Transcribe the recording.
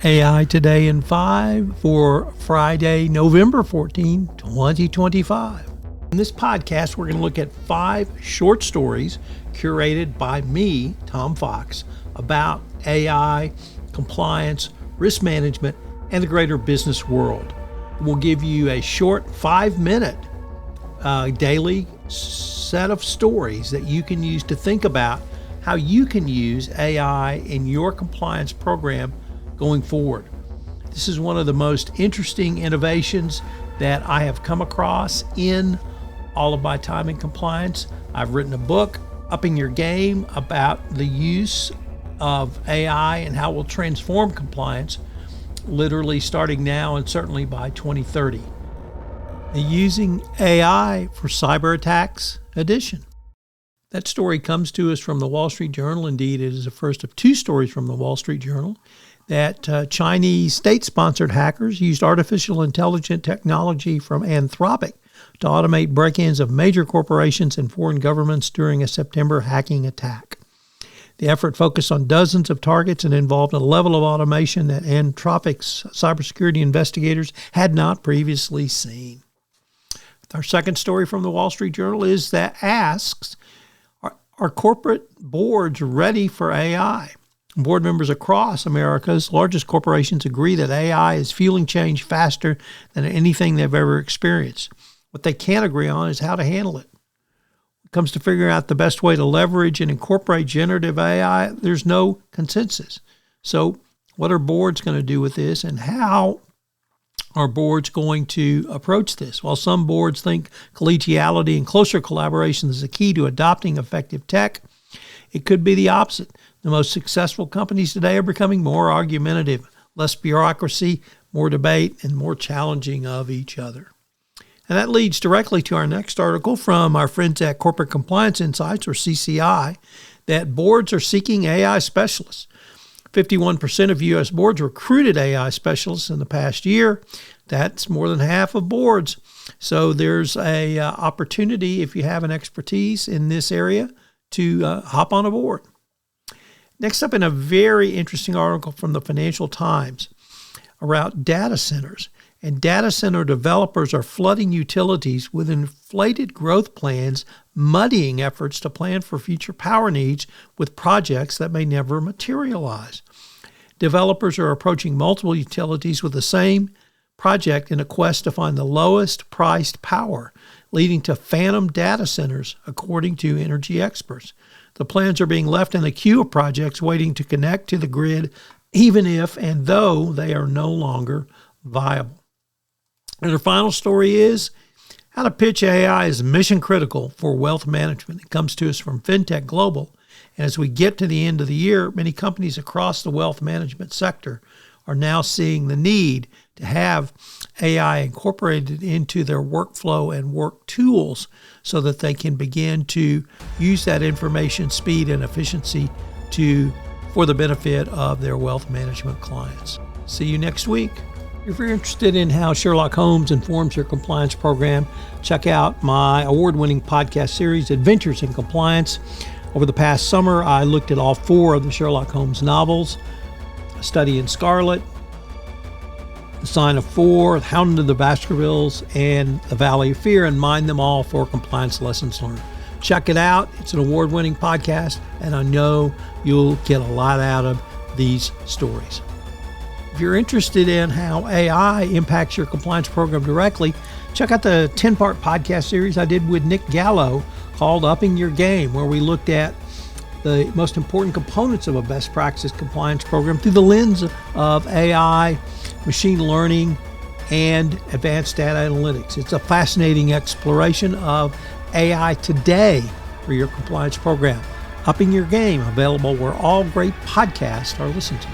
AI Today in 5 for Friday, November 14, 2025. In this podcast, we're going to look at 5 short stories curated by me, Tom Fox, about AI, compliance, risk management, and the greater business world. We'll give you a short 5-minute daily set of stories that you can use to think about how you can use AI in your compliance program going forward. This is one of the most interesting innovations that I have come across in all of my time in compliance. I've written a book, Upping Your Game, about the use of AI and how it will transform compliance, literally starting now and certainly by 2030. The Using AI for Cyber Attacks edition. That story comes to us from the Wall Street Journal. Indeed, it is the first of 2 stories from the Wall Street Journal that Chinese state-sponsored hackers used artificial intelligence technology from Anthropic to automate break-ins of major corporations and foreign governments during a September hacking attack. The effort focused on dozens of targets and involved a level of automation that Anthropic's cybersecurity investigators had not previously seen. Our second story from the Wall Street Journal is that asks, are corporate boards ready for AI? Board members across America's largest corporations agree that AI is fueling change faster than anything they've ever experienced. What they can't agree on is how to handle it. When it comes to figuring out the best way to leverage and incorporate generative AI, there's no consensus. So what are boards going to do with this, and how are boards going to approach this? While some boards think collegiality and closer collaboration is the key to adopting effective tech, it could be the opposite. The most successful companies today are becoming more argumentative, less bureaucracy, more debate, and more challenging of each other. And that leads directly to our next article from our friends at Corporate Compliance Insights, or CCI, that boards are seeking AI specialists. 51% of U.S. boards recruited AI specialists in the past year. That's more than half of boards. So there's a opportunity, if you have an expertise in this area, to hop on a board. Next up, in a very interesting article from the Financial Times around data centers. And data center developers are flooding utilities with inflated growth plans, muddying efforts to plan for future power needs with projects that may never materialize. Developers are approaching multiple utilities with the same project in a quest to find the lowest priced power, leading to phantom data centers, according to energy experts. The plans are being left in the queue of projects waiting to connect to the grid, even if and though they are no longer viable. And our final story is how to pitch AI as mission critical for wealth management. It comes to us from FinTech Global. And as we get to the end of the year, many companies across the wealth management sector are now seeing the need to have AI incorporated into their workflow and work tools so that they can begin to use that information, speed, and efficiency for the benefit of their wealth management clients. See you next week. If you're interested in how Sherlock Holmes informs your compliance program, check out my award-winning podcast series, Adventures in Compliance. Over the past summer, I looked at all 4 of the Sherlock Holmes novels, A Study in Scarlet, The Sign of 4, The Hound of the Baskervilles, and The Valley of Fear, and mined them all for compliance lessons learned. Check it out. It's an award-winning podcast, and I know you'll get a lot out of these stories. If you're interested in how AI impacts your compliance program directly, check out the 10-part podcast series I did with Nick Gallo called Upping Your Game, where we looked at the most important components of a best practice compliance program through the lens of AI, machine learning, and advanced data analytics. It's a fascinating exploration of AI today for your compliance program. Upping Your Game, available where all great podcasts are listened to.